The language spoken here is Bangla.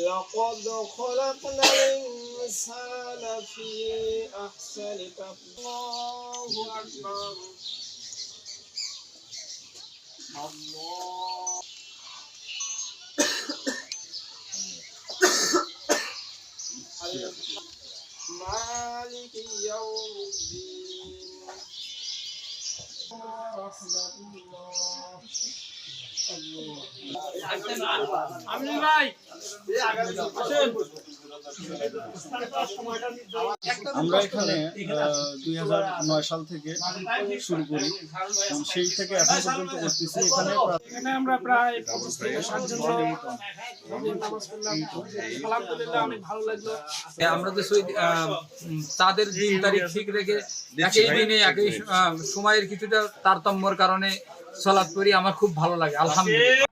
لقد خلقنا الإنسان في أحسن تقويم الله أكبر الله مالك يوم الدين ورحمة আমরা এখানে 2009 সাল থেকে শুরু করি, সেই থেকে এখন পর্যন্ত করতেছি। এখানে আমরা প্রায় 25 থেকে 60 জন নামাজ পড়লাম। আলহামদুলিল্লাহ অনেক ভালো লাগলো। আমরা তো তাদের দিন তারিখ ঠিক রেখে একই দিনে একই সময়ের কিছুটা তারতম্যর কারণে সালাত করি, আমার খুব ভালো লাগে আলহামদুলিল্লাহ।